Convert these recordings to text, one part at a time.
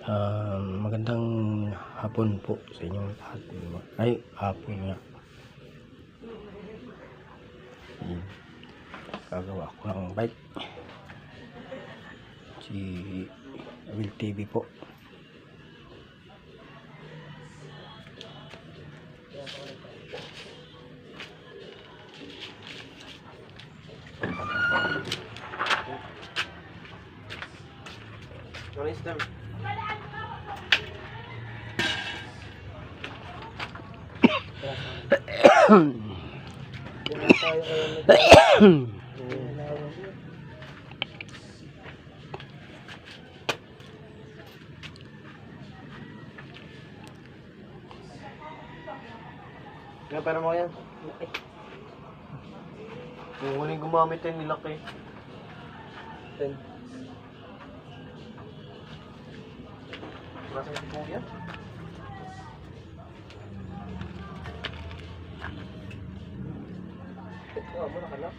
Magandang hapon po sa inyong lahat. Ay, hapon nga. Gagawa ko ng bike. Si Will TV po. Malis lang. Kaya paano mo yan? Kung huling gumamit yan nilaki. 10. Nasa ito po yan? Ito mo nakalap.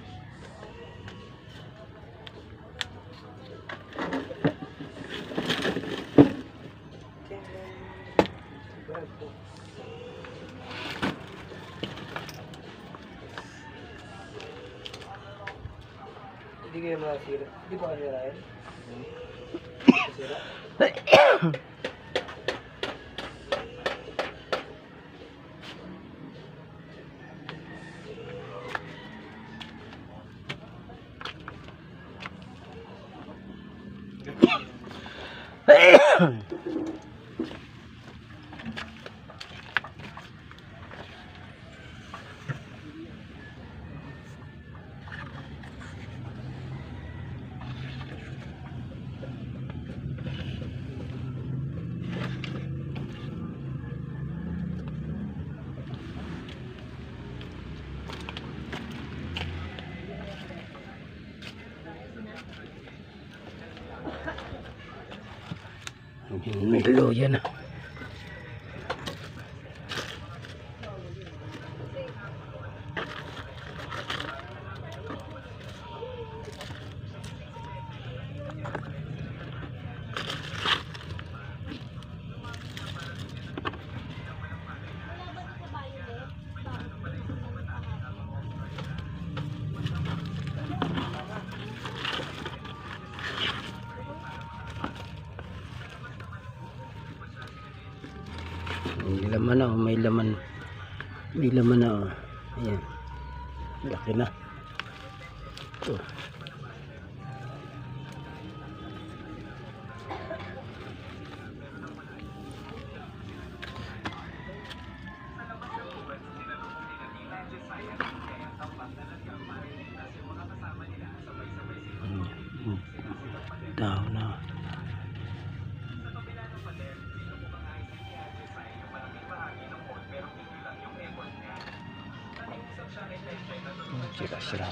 Hindi kayo masira. Hindi ba kayo nirahin? Masira? May luya na. May laman na, may laman na. Ayan, laki na. Ito. Daw na. Sira-sira.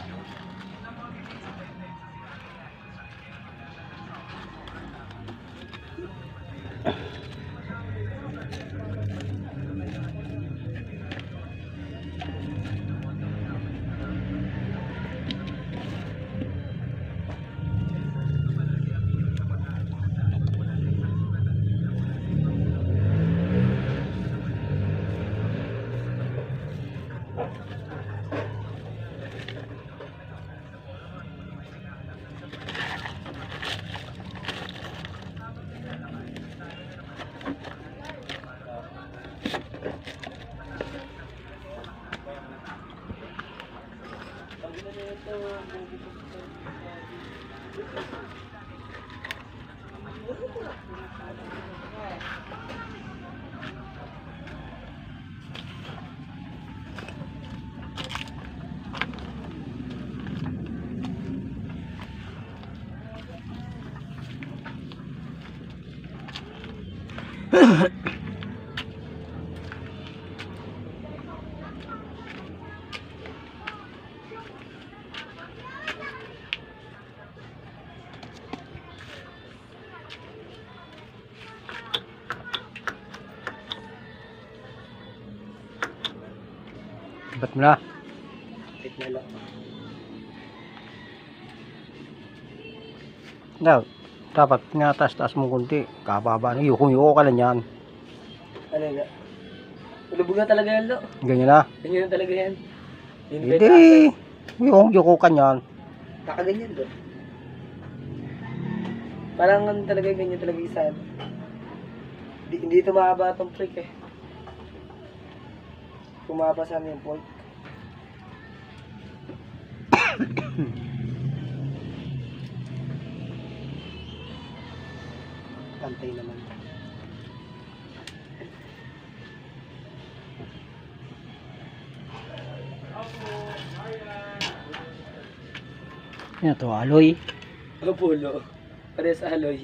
Ba't mo na? Tit na lang. Daw, Dapat nga taas mo kunti. Kababa na. Yuko ka lang yan. Ano na? Ulubog na talaga yan, lo. Ganyan na. Ganyan na talaga yan. Hindi. Yuko ka yan. Nakaganyan, lo. Parang ano talaga, ganyan talaga isa. Hindi ito mahaba itong prick eh. Kumaba sa amin yung point. Pantay naman. Yan to, aloy. Apollo. Pares alloy.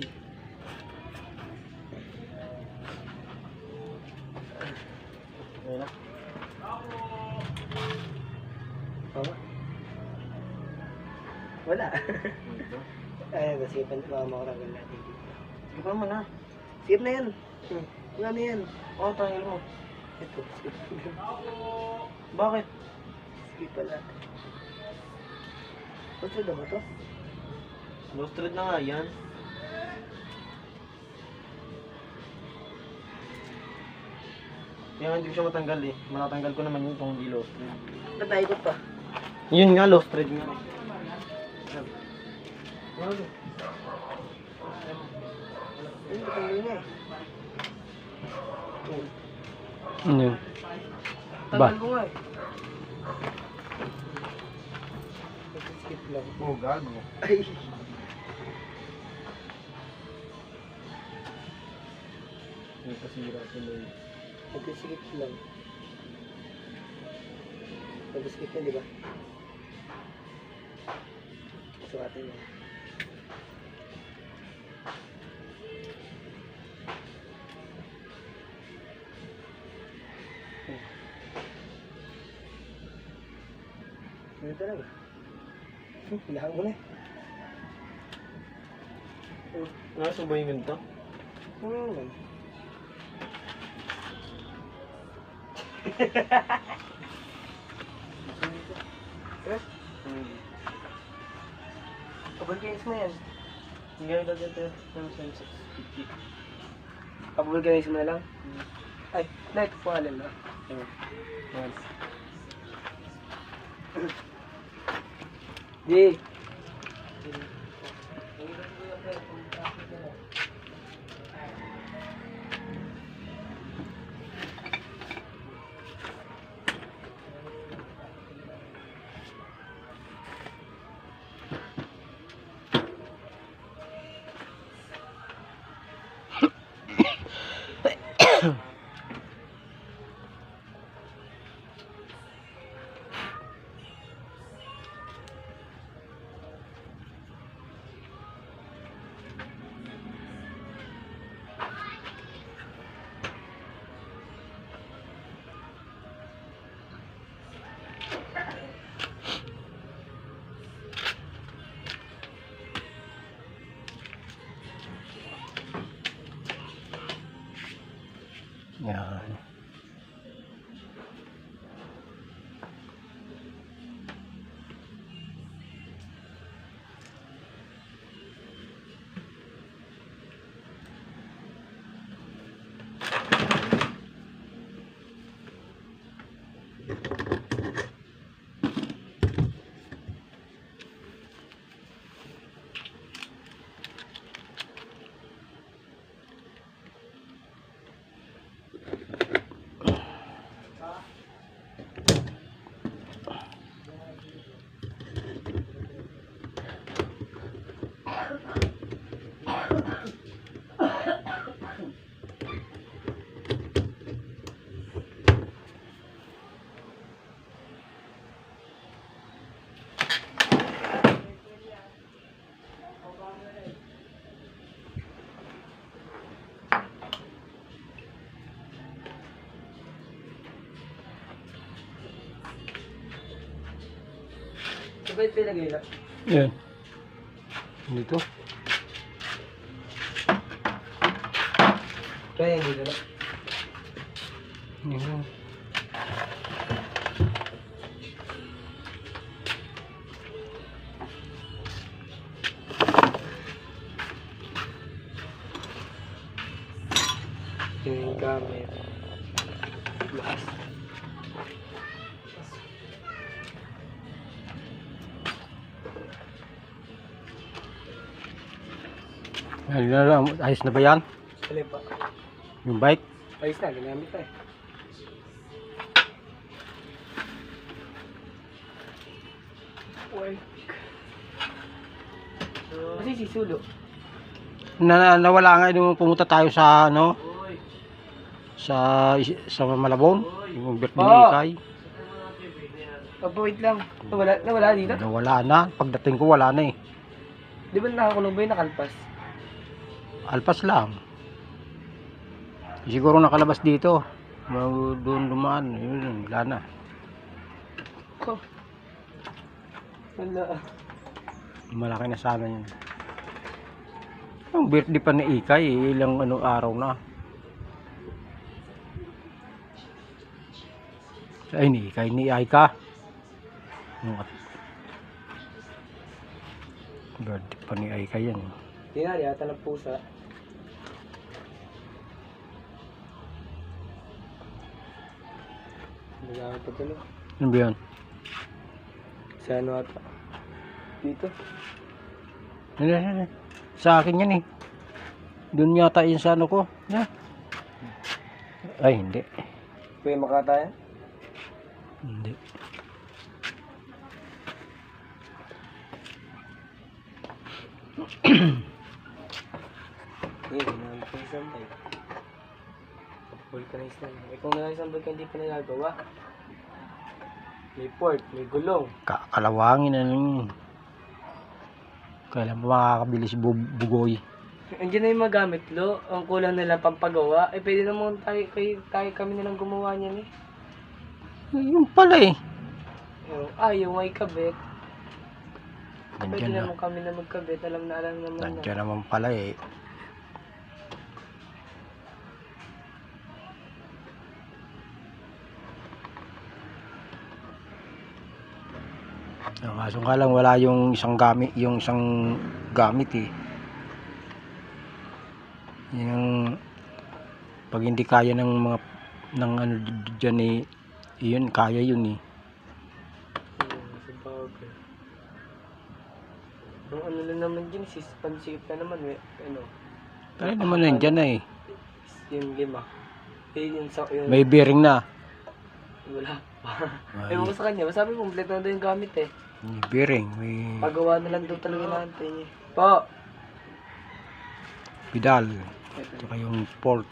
Wala. Ay, basipan ko ang mga ragal natin dito. Sige pa mo na. Skip na yan. Wala na yan. Oo, tangil mo. Ito, skip. Bakit? Skip pala. Basta na ba to? Low thread na nga yan. Kaya nga hindi ko siya matanggal eh. Matatanggal ko naman yun kung hindi low thread. Nataikot pa. Yun nga, low thread nga. Ayun, patanggal nga eh. Ano yun? Tanggal ko nga eh. Skip lang. Oh, gago. Ay. Yung kasira tuloy. Nag-skip lang. Nag-skip yan, di ba? Sukatin mo. Ano talaga? Kailangan mo na eh. Nasa ba yung ganito? Naman. Kabulkanis mo yan. Hindi ka dito. Yung sense 50. Kabulkanis mo na lang. Ay, light pangalan na. Yan. Di. Yan. Sabay pinagay lang. Yan. Dito. Kaya hindi na lang. Yan. Yung gamit. Lakas. Ayos na ba yan? Alin pa? Yung bike? Ayos na, ginamit na eh. Uy. Kasi sisulo. Nawala nga nung pumunta tayo sa ano? Sa Malabon. Yung birthday ni Ikay. Wait lang. Nawala dito? Nawala na. Pagdating ko wala na eh. Di ba nakakulong ba yung nakalpas? Alpas lang. Siguro nakalabas dito. Doon dumaan. Yun, wala na. Oh. Wala. Malaki na sana yun. Ang birthday pa ni Ikay, ilang araw na. Ay, ni Ikay, ni Aika. Birthday pa ni Aika yan. Tinari ata ng pusa. Nagamit pa tuloy. Ano ba yan? Sa ano ata? Dito. Ano? Sa akin yan eh. Doon yata yun sa ano ko. Yeah. Ay, hindi. Pwede makata yan? Hindi. Ginamit ko isang bike. Vulcanize na. Eh kung na isang bike hindi pa nagagawa. May port, may gulong. Kalawangin na lang yun. Kailan pa makakabili si Bugoy? Andiyan na yung magamit lo. Ang kulang nila pampagawa. Eh pwede naman tayo kami nilang gumawa niyan eh. Yung pala eh. Yung may kabit. Pwede Nandiyan na. naman kami na magkabit. Alam naman na. Nandiyan naman pala eh. Kaso nga lang wala yung isang gamit eh. Yung pag hindi kaya ng mga ng ano diyan eh, yun kaya yun eh. Sa bagay. Ang ano lang naman dyan, pansip na naman eh. Ano? Kaya naman nandiyan na eh. Yung 5. Yung May bearing na. wala pa. Ay. Ewan ko sa kanya, masabi kompleto na daw yung gamit eh. May bearing, may Pagawa na lang daw talaga natin eh. Po! pedal. Tsaka yung port.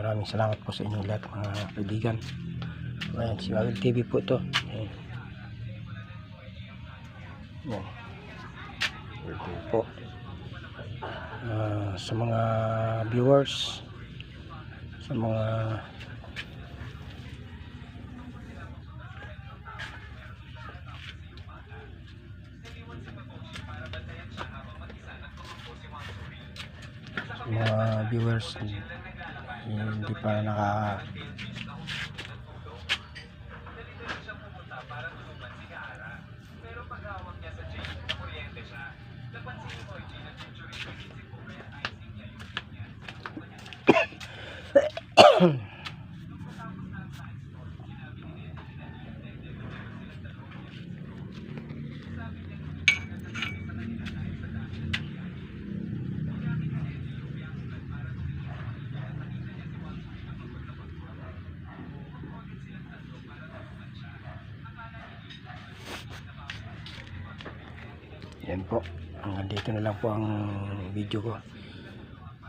Maraming salamat po sa inyo lahat mga kaibigan. Ayan, si Wagel TV po ito. Ayan. Ayan. Ito po. Sa mga viewers, sa mga hindi pa Yan po, hanggang dito na lang po ang video ko.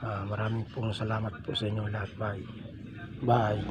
Maraming pong salamat po sa inyo lahat. Bye.